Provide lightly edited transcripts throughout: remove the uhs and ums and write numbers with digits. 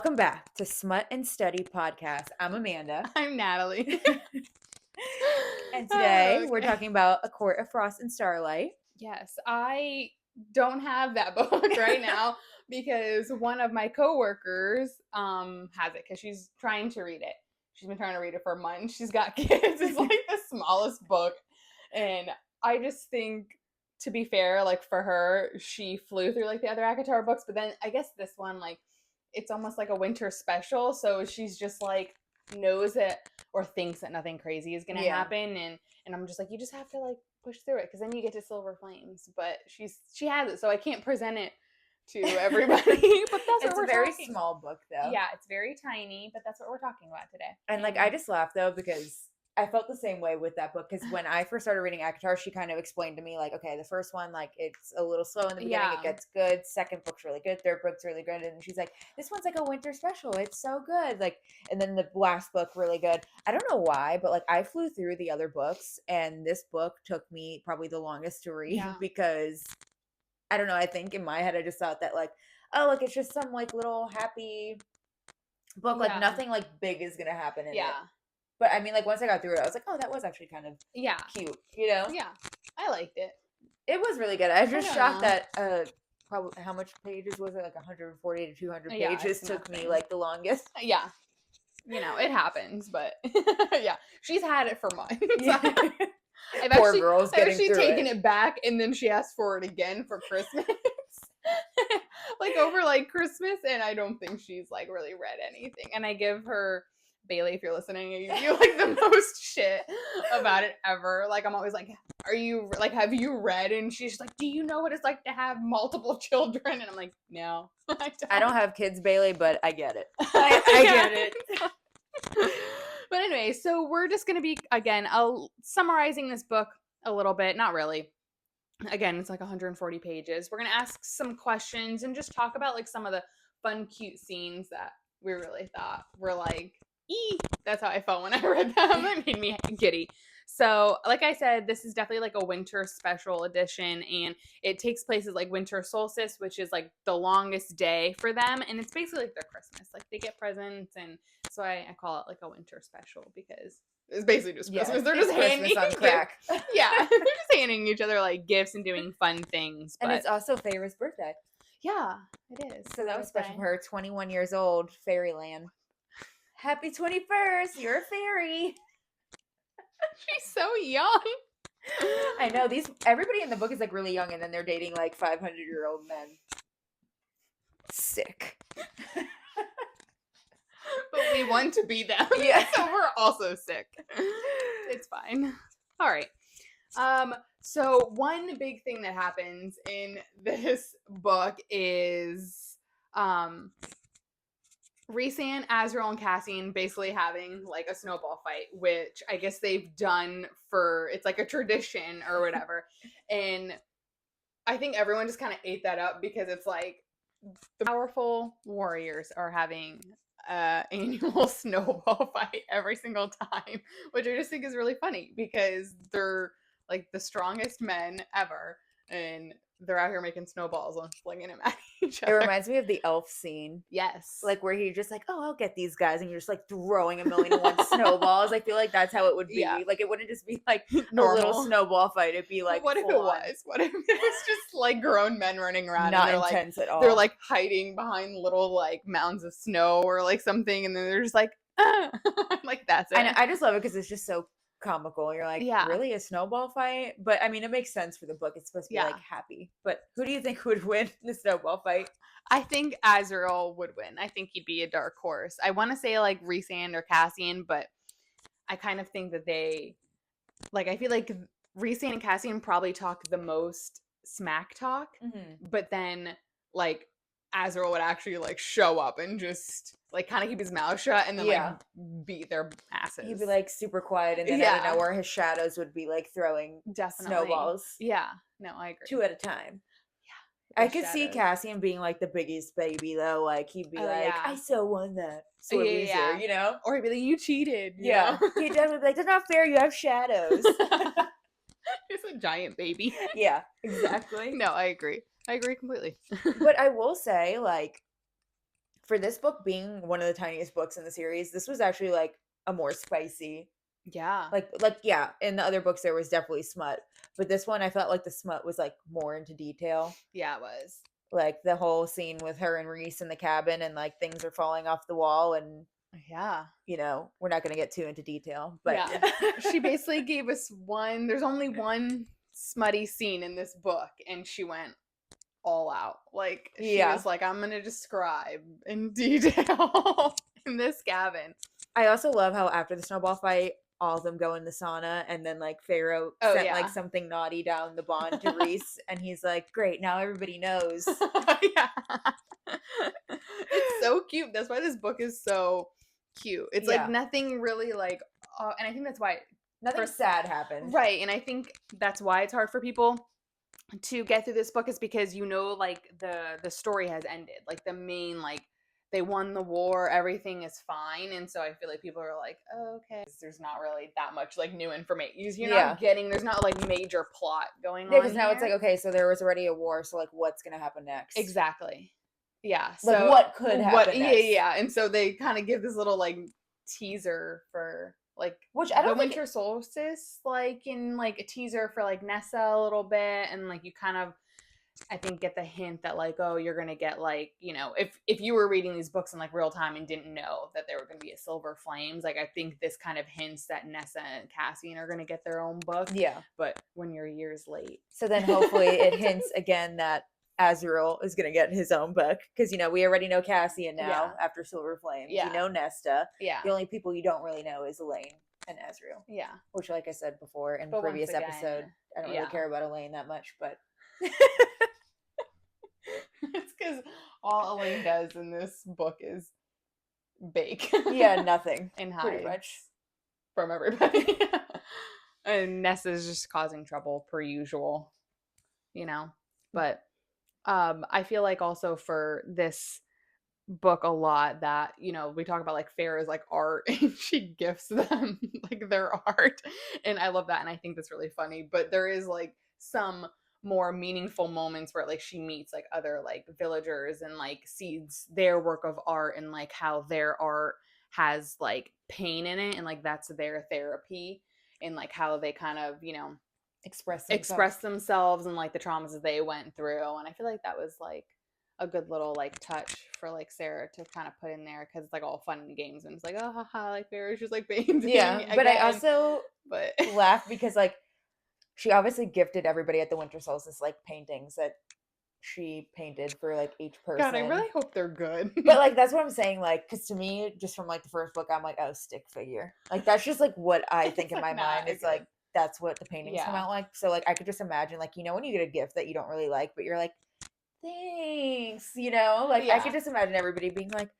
Welcome back to Smut and Study podcast. I'm Amanda. I'm Natalie. And today Okay. we're talking about A Court of Frost and Starlight. Yes, I don't have that book right now because one of my coworkers has it because she's trying to read it. She's been trying to read it for months. She's got kids. It's like the smallest book. And I just think, to be fair, like for her, she flew through like the other Akatar books, but then I guess this one, like, it's almost like a winter special, so she's just like knows it or thinks that nothing crazy is gonna happen, and I'm just like, you just have to like push through it because then you get to Silver Flames. But she has it, so I can't present it to everybody. But that's It's a very small book though. Yeah, it's very tiny, but that's what we're talking about today. And like I just laughed though because I felt the same way with that book because when I first started reading Akatar, she kind of explained to me like, okay, the first one, like it's a little slow in the beginning, it gets good. Second book's really good. Third book's really good. And she's like, this one's like a winter special. It's so good. Like, and then the last book really good. I don't know why, but like I flew through the other books and this book took me probably the longest to read because I don't know. I think in my head, I just thought that like, oh, like it's just some like little happy book. Like nothing like big is going to happen in it. But I mean, like, once I got through it, I was like, oh, that was actually kind of cute, you know? Yeah, I liked it. It was really good. I was just shocked that, probably, how much pages was it? Like 140 to 200 pages took me, like, the longest. Yeah. You know, it happens, but, yeah. She's had it for months. Yeah. Poor girl's getting through it. I've actually taken it back, and then she asked for it again for Christmas. Like, over, like, Christmas, and I don't think she's, like, really read anything. And I give her... Bailey, if you're listening, I give you like the most shit about it ever. Like, I'm always like, are you like, have you read? And she's like, do you know what it's like to have multiple children? And I'm like, no, I don't have kids, Bailey, but I get it. I get it. But anyway, so we're just going to be, again, summarizing this book a little bit. Not really. Again, it's like 140 pages. We're going to ask some questions and just talk about like some of the fun, cute scenes that we really thought were like, that's how I felt when I read them. It made me giddy. So, like I said, this is definitely like a winter special edition, and it takes place at like winter solstice, which is like the longest day for them, and it's basically like their Christmas. Like they get presents, and so I call it like a winter special because it's basically just Christmas. They're just handing on crack. Yeah, they're just handing each other like gifts and doing fun things. And it's also Feyre's birthday. Yeah, it is. So that was special for her. 21 years old, Fairyland. Happy 21st, you're a fairy. She's so young. I know, everybody in the book is like really young and then they're dating like 500-year-old men. Sick. But we want to be them. Yeah. So we're also sick. It's fine. All right. So one big thing that happens in this book is Rhysand, Azriel, and Cassian basically having like a snowball fight, which I guess they've done it's like a tradition or whatever. And I think everyone just kind of ate that up because it's like the powerful warriors are having annual snowball fight every single time, which I just think is really funny because they're like the strongest men ever, and they're out here making snowballs and flinging them at each other. It reminds me of the elf scene. Yes. Like where he just like, oh, I'll get these guys. And you're just like throwing 1,000,001 snowballs. I feel like that's how it would be. Yeah. Like it wouldn't just be like normal. A little snowball fight. It'd be like, what if it was? What if it was just like grown men running around? Not and they're intense like, at all. They're like hiding behind little like mounds of snow or like something. And then they're just like, like that's it. I just love it because it's just so comical. You're like, really, a snowball fight? But I mean, it makes sense for the book. It's supposed to be like happy. But who do you think would win the snowball fight? I think Azriel would win. I think he'd be a dark horse. I want to say like Rhysand or Cassian, but I kind of think that they like, I feel like Rhysand and Cassian probably talk the most smack talk, but then like Azriel would actually like show up and just like kind of keep his mouth shut and then like beat their asses. He'd be like super quiet, and then out of nowhere his shadows would be like throwing snowballs. Yeah, no, I agree. 2 at a time. Yeah, I could see Cassian being like the biggest baby though. Like he'd be like, "I so won that sore loser," you know, or he'd be like, "You cheated." He'd definitely be like, "That's not fair. You have shadows." He's a giant baby. Yeah, exactly. No, I agree. I agree completely. But I will say, like, for this book being one of the tiniest books in the series, this was actually like a more spicy. Yeah. Like yeah, in the other books there was definitely smut, but this one I felt like the smut was like more into detail. Yeah, it was. Like the whole scene with her and Rhys in the cabin and like things are falling off the wall and yeah, you know, we're not going to get too into detail, but yeah. She basically gave us there's only one smutty scene in this book and she went all out. Like she was like, I'm going to describe in detail in this cabin. I also love how after the snowball fight, all of them go in the sauna, and then like Feyre sent like something naughty down the bond to Rhys, and he's like, "Great, now everybody knows." Yeah, it's so cute. That's why this book is so cute. It's like nothing really like, and I think that's why nothing sad happens, right? And I think that's why it's hard for people to get through this book is because like the story has ended, like the main like. They won the war, everything is fine. And so I feel like people are like, oh, okay. There's not really that much like new information. You're not getting, there's not like major plot going on. Yeah, because now it's like, okay, so there was already a war. So like, what's going to happen next? Exactly. Yeah. So like what could happen next? Yeah. And so they kind of give this little like teaser for like the winter solstice, like in like a teaser for like Nessa a little bit. And like you kind of, I think get the hint that like, oh, you're gonna get like, if you were reading these books in like real time and didn't know that there were gonna be a Silver Flames, like I think this kind of hints that Nessa and Cassian are gonna get their own book. Yeah. But when you're years late. So then hopefully it hints again that Azriel is gonna get his own book. Because we already know Cassian now after Silver Flames. Yeah. You know Nesta. Yeah. The only people you don't really know is Elaine and Azriel. Yeah. Which like I said before in previous episode, I don't really care about Elaine that much, but it's because all Elaine does in this book is bake. Yeah, nothing. And hide pretty much from everybody. And Nessa's just causing trouble per usual, But I feel like also for this book a lot that, we talk about like Feyre's like art and she gifts them like their art. And I love that. And I think that's really funny. But there is like some more meaningful moments where like she meets like other like villagers and like sees their work of art and like how their art has like pain in it and like that's their therapy and like how they kind of express themselves and like the traumas that they went through. And I feel like that was like a good little like touch for like Sarah to kind of put in there because it's like all fun and games and it's like, oh haha, like Feyre's just like painting. Yeah, again. But I also laugh because like she obviously gifted everybody at the winter solstice like paintings that she painted for like each person. God, I really hope they're good. But like that's what I'm saying, like, because to me, just from like the first book, I'm like, oh, stick figure. Like that's just like what I think in my mind is like that's what the paintings come out like. So like I could just imagine like when you get a gift that you don't really like, but you're like, thanks, like I could just imagine everybody being like,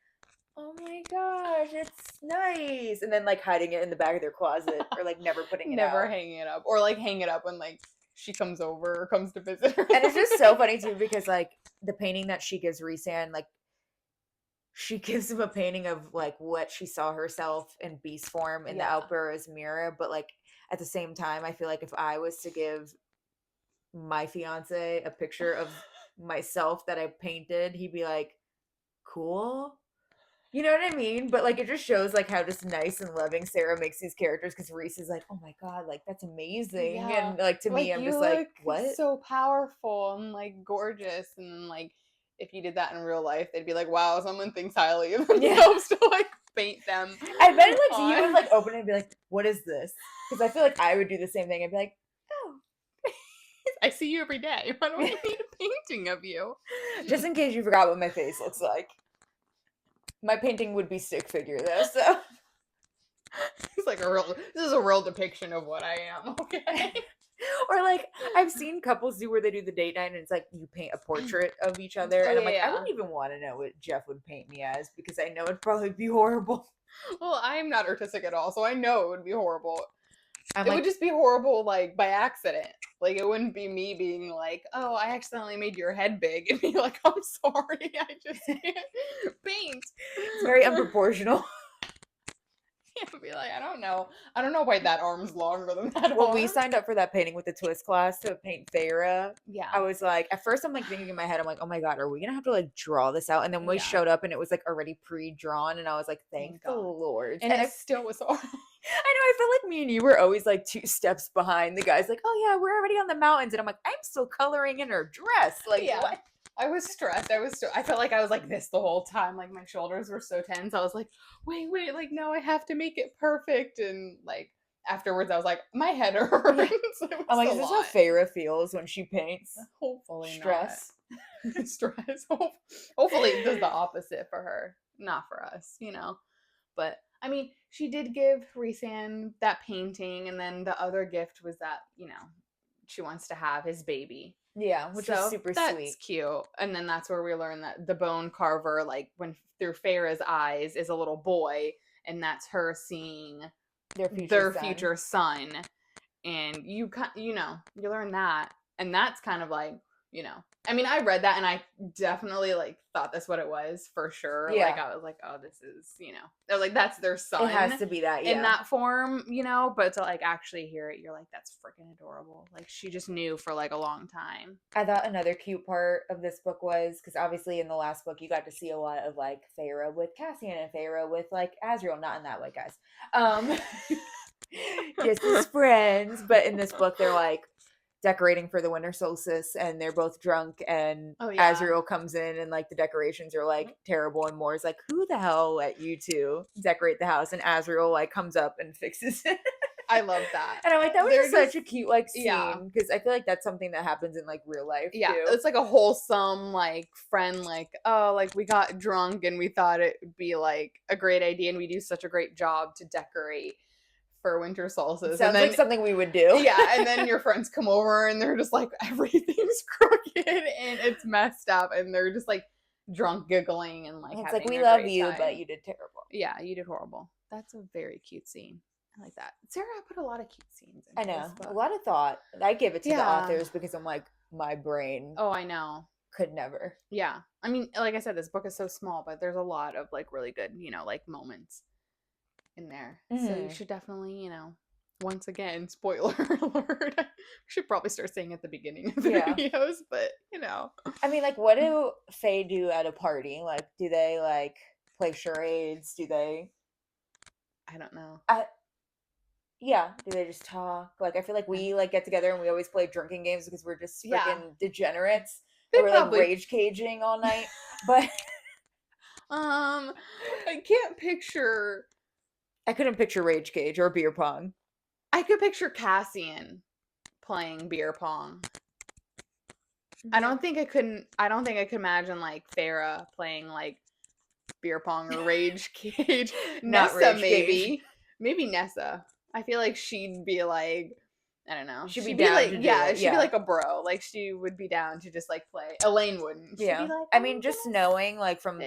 oh my gosh, it's nice, and then like hiding it in the back of their closet or like never putting it out. Never hanging it up or like hang it up when like she comes over or comes to visit her. And it's just so funny too because like the painting that she gives Rhysand, like she gives him a painting of like what she saw herself in beast form in the Outburrow's mirror, but like at the same time I feel like if I was to give my fiance a picture of myself that I painted, he'd be like, cool. You know what I mean? But like it just shows like how just nice and loving Sarah makes these characters because Rhys is like, oh my god, like that's amazing. Yeah. And like to me, I'm just like, what? So powerful and like gorgeous. And like if you did that in real life, they'd be like, wow, someone thinks highly of themselves to like paint them. I bet like you would like open it and be like, what is this? Because I feel like I would do the same thing. I'd be like, oh. I see you every day. Why don't I need a painting of you? Just in case you forgot what my face looks like. My painting would be stick figure though, so it's like this is a real depiction of what I am, okay? Or like I've seen couples do where they do the date night and it's like you paint a portrait of each other and I'm like, I wouldn't even want to know what Jeff would paint me as because I know it'd probably be horrible. Well, I'm not artistic at all, so I know it would be horrible. It would just be horrible, like, by accident. Like, it wouldn't be me being like, oh, I accidentally made your head big. It'd be like, I'm sorry, I just can't paint. It's very unproportional. Yeah, would be like, I don't know why that arm's longer than that When arm. we signed up for that painting with the twist class to paint Feyre, Yeah. I was like, at first I'm like thinking in my head, I'm like, oh my God, are we gonna have to like draw this out? And then we showed up and it was like already pre-drawn, and I was like, thank the Lord. And it still was hard. I know, I feel like me and you were always like 2 steps behind the guys, like, oh yeah, we're already on the mountains. And I'm like, I'm still coloring in her dress. Like, what? I was stressed. I felt like I was like this the whole time. Like my shoulders were so tense. I was like, wait, like no, I have to make it perfect. And like afterwards, I was like, my head hurts. I'm like, is this how Feyre feels when she paints? Hopefully stress. Not. Stress. Hopefully it does the opposite for her, not for us, you know. But I mean, she did give Rhysand that painting, and then the other gift was that, you know, she wants to have his baby. Yeah, which is super that's sweet. Cute. And then that's where we learn that the bone carver, like when through Feyre's eyes, is a little boy, and that's her seeing their future son. And you learn that, and that's kind of like, you know, I mean, I read that and I definitely like thought that's what it was for sure. Yeah. Like I was like, oh, this is, you know, they're like, that's their son. It has to be that, in that form, you know, but to like actually hear it, you're like, that's freaking adorable. Like she just knew for like a long time. I thought another cute part of this book was, because obviously in the last book you got to see a lot of like Feyre with Cassian and Feyre with like Azriel, not in that way, guys. Just as friends, but in this book they're like decorating for the winter solstice, and they're both drunk, and Azriel comes in, and like the decorations are like terrible, and Moore's like, who the hell let you two decorate the house? And Azriel like comes up and fixes it. I love that. And I'm like, that was just such a cute like scene, because I feel like that's something that happens in like real life too. It's like a wholesome like friend, like, oh, like we got drunk and we thought it would be like a great idea, and we do such a great job to decorate for winter solstice. Sounds like something we would do. Yeah, and then your friends come over and they're just like, everything's crooked and it's messed up, and they're just like drunk giggling and like, it's like, we love you time, but you did terrible. Yeah, you did horrible. That's a very cute scene. I like that. Sarah put a lot of cute scenes in. I know, a lot of thought. I give it to the authors because I'm like, my brain. Oh, I know. Could never. Yeah, I mean, like I said, this book is so small, but there's a lot of like really good, you know, like moments in there. Mm-hmm. So you should definitely, you know, once again, spoiler alert, we should probably start saying at the beginning of the videos, but you know, I mean, like, what do Fae do at a party? Like, do they like play charades? Do they, I don't know, do they just talk? Like, I feel like we like get together and we always play drinking games because we're just freaking degenerates. We're like rage caging all night. But I can't picture. I couldn't picture rage cage or beer pong. I could picture Cassian playing beer pong. I don't think I could imagine like Feyre playing like beer pong or rage cage. Not Nessa, rage maybe. cage. Maybe Nessa. I feel like she'd be like, I don't know. She'd be down like, to do yeah, it. She'd be like a bro. Like she would be down to just like play. Elaine wouldn't. She'd be like, I mean, just knowing like from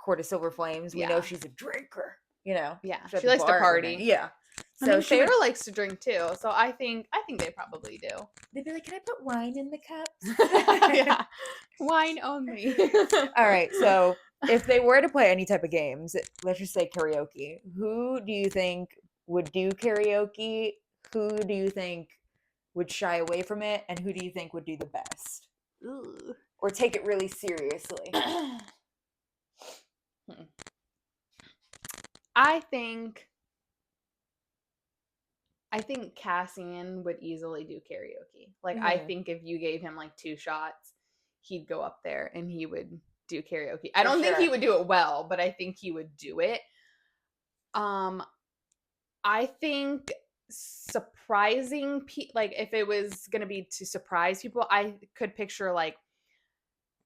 Court of Silver Flames, we know she's a drinker. You know, she likes to party. Yeah, so I mean, Feyre likes to drink too. So I think they probably do. They'd be like, "Can I put wine in the cups?" Yeah, wine only. All right. So if they were to play any type of games, let's just say karaoke. Who do you think would do karaoke? Who do you think would shy away from it? And who do you think would do the best? Ooh. Or take it really seriously? I think Cassian would easily do karaoke. Like, I think if you gave him like 2 shots, he'd go up there and he would do karaoke. I don't think he would do it well, but I think he would do it. I think surprising like if it was gonna be to surprise people, I could picture like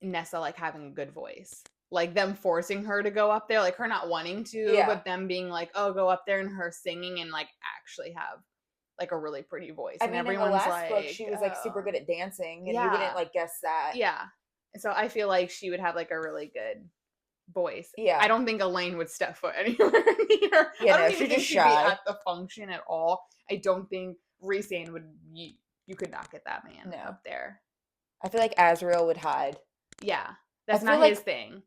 Nessa like having a good voice. Like them forcing her to go up there, like her not wanting to, but them being like, "Oh, go up there," and her singing and like actually have like a really pretty voice. I and mean, everyone's in the last like, book, she was like super good at dancing, and you wouldn't like guess that. Yeah, so I feel like she would have like a really good voice. Yeah, I don't think Elaine would step foot anywhere near. Yeah, I don't even think she'd she'd be at the function at all. I don't think Rhysand would. You could not get that man up there. I feel like Azriel would hide. Yeah, that's not his thing.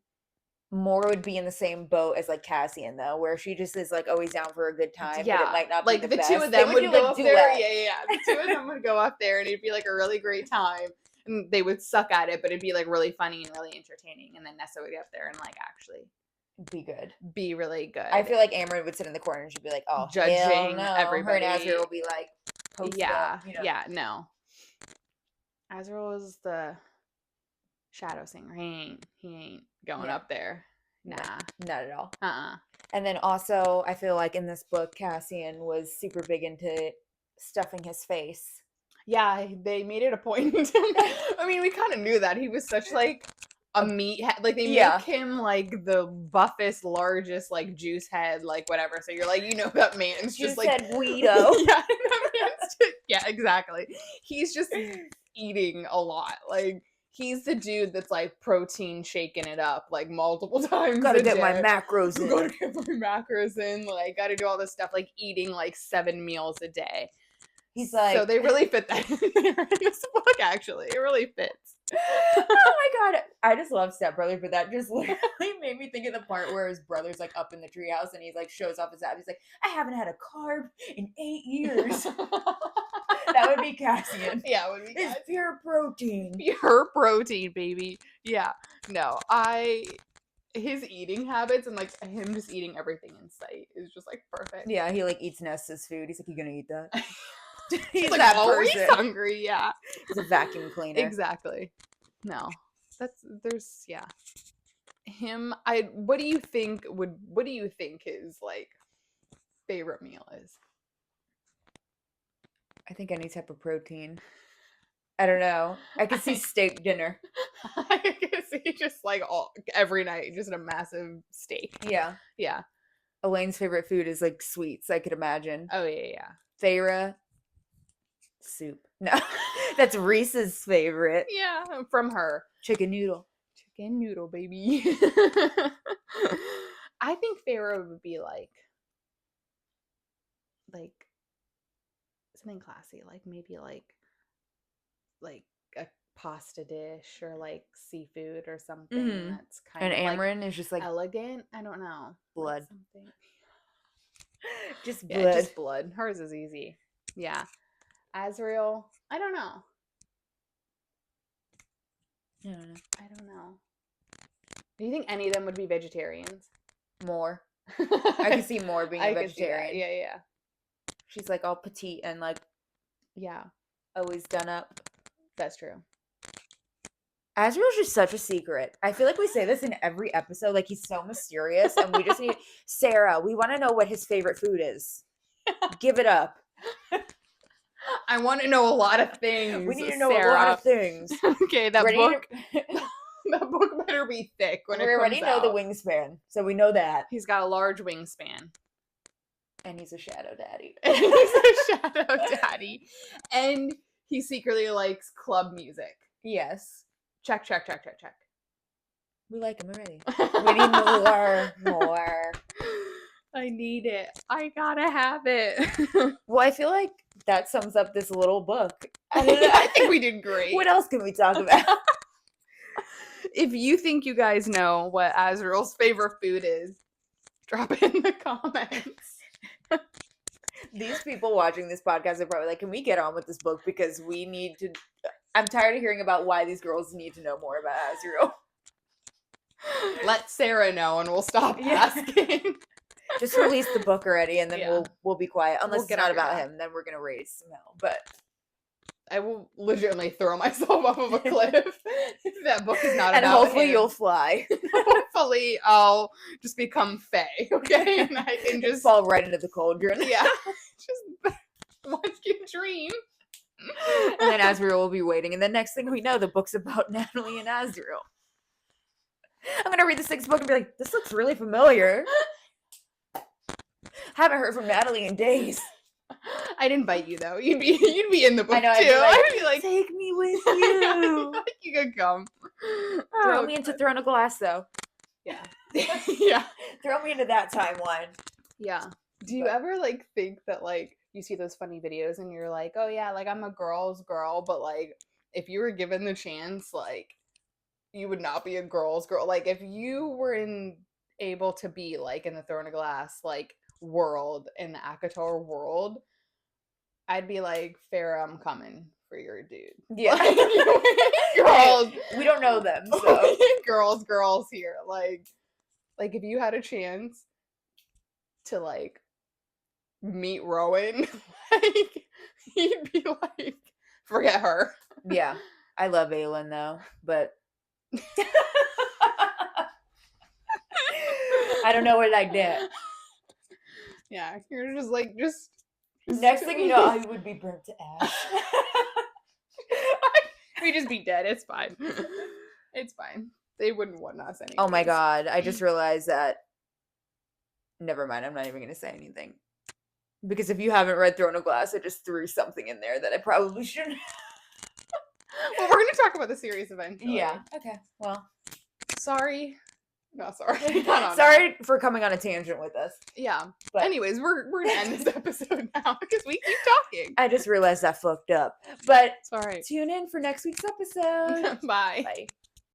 more would be in the same boat as like Cassian though, where she just is like always down for a good time, Yeah, but it might not like be the best. two of them would do, go like, up duet. there. Yeah. The two of them would go up there, and it'd be like a really great time. And they would suck at it, but it'd be like really funny and really entertaining. And then Nessa would get up there and like actually be really good. I feel like Amber would sit in the corner and she'd be like, "Oh, judging no." everybody. Her and Azriel will be like, No. Azriel is the shadow singer. He ain't going up there. Nah, not at all. Uh-uh. And then also, I feel like in this book, Cassian was super big into stuffing his face. Yeah, they made it a point. I mean, we kind of knew that he was such like a meathead. Like they make him like the buffest, largest, like juice head, like whatever. So you're like, that man's just like Guido. Yeah, exactly. He's just eating a lot. Like he's the dude that's like protein shaking it up like multiple times. Gotta get my macros in. Gotta get my macros in. Like gotta do all this stuff. Like eating like 7 meals a day. He's like, so they really fit that in there in this book. Actually, it really fits. Oh my god, I just love Step Brothers, but that just literally made me think of the part where his brother's like up in the treehouse and he's like shows off his abs. He's like, I haven't had a carb in 8 years. That would be Cassian. Yeah, it would be. It's pure protein. Pure protein, baby. Yeah. No, his eating habits and like him just eating everything in sight is just like perfect. Yeah, he like eats Nesta's food. He's like, you gonna eat that? He's like that always person. Hungry. Yeah, he's a vacuum cleaner. Exactly. No, him. What do you think his like favorite meal is? I think any type of protein. I don't know. I could see steak dinner. I could see just like every night, just a massive steak. Yeah. Yeah. Elaine's favorite food is like sweets, I could imagine. Oh yeah. Feyre, soup. No, that's Reese's favorite. Yeah, from her. Chicken noodle. Chicken noodle, baby. I think Feyre would be like something classy, like maybe like a pasta dish or like seafood or something that's kind of Amren is just like elegant. I don't know. Blood. Like something. Just blood. Just blood. Hers is easy. Yeah. Azriel, I don't know. I don't know. Do you think any of them would be vegetarians? More. I can see more being a vegetarian. Yeah. She's like all petite and like always done up. That's true. Azriel's just such a secret. I feel like we say this in every episode. Like he's so mysterious, and we just need Sarah. We want to know what his favorite food is. Give it up. I want to know a lot of things. We need to know a lot of things. Okay, that book. That book better be thick when it comes out. We already know the wingspan, so we know that he's got a large wingspan, and he's a shadow daddy. And he secretly likes club music. Yes. Check. We like him already. We need more. I need it. I gotta have it. Well, I feel like that sums up this little book. I think we did great. What else can we talk about? If you think you guys know what Azriel's favorite food is, drop it in the comments. These people watching this podcast are probably like, can we get on with this book? Because we need to... I'm tired of hearing about why these girls need to know more about Azriel. Let Sarah know and we'll stop asking. Just release the book already and then we'll be quiet. Unless it's not about him, then we're going to raise some hell. But I will legitimately throw myself off of a cliff if that book is not and about hopefully him. You'll fly. Hopefully I'll just become Faye, okay? And I can just fall right into the cauldron. Yeah. Just watch your dream. And then Azriel will be waiting. And the next thing we know, the book's about Natalie and Azriel. I'm going to read the 6th book and be like, this looks really familiar. Haven't heard from Natalie in days. I'd invite you though. You'd be in the book. I know, too. I'd be like, take me with you. Like you could come. Throw me into Throne of Glass though. Yeah. Yeah. Throw me into that timeline. Yeah. Do you ever like think that like you see those funny videos and you're like, oh yeah, like I'm a girl's girl, but like if you were given the chance, like you would not be a girl's girl. Like, if you were able to be, like, in the Throne of Glass, like, world, in the ACOTAR world, I'd be like, Feyre, I'm coming for your dude. Yeah. Like, girls. We don't know them, so. girls here. Like, if you had a chance to, like, meet Rowan, like, he'd be like, forget her. Yeah. I love Aelin, though, but I don't know what I did. Yeah, you're just like, just next thing you know, I would be burnt to ash. We'd just be dead. It's fine. It's fine. They wouldn't want us anyways. Oh my god, I just realized that. Never mind, I'm not even going to say anything. Because if you haven't read Throne of Glass, I just threw something in there that I probably shouldn't. Well, we're going to talk about the series eventually. Yeah, okay, well. Sorry. Not sorry. Sorry for coming on a tangent with us. Yeah. But anyways, we're going to end this episode now because we keep talking. I just realized I fucked up. But it's all right. Tune in for next week's episode. Bye. Bye.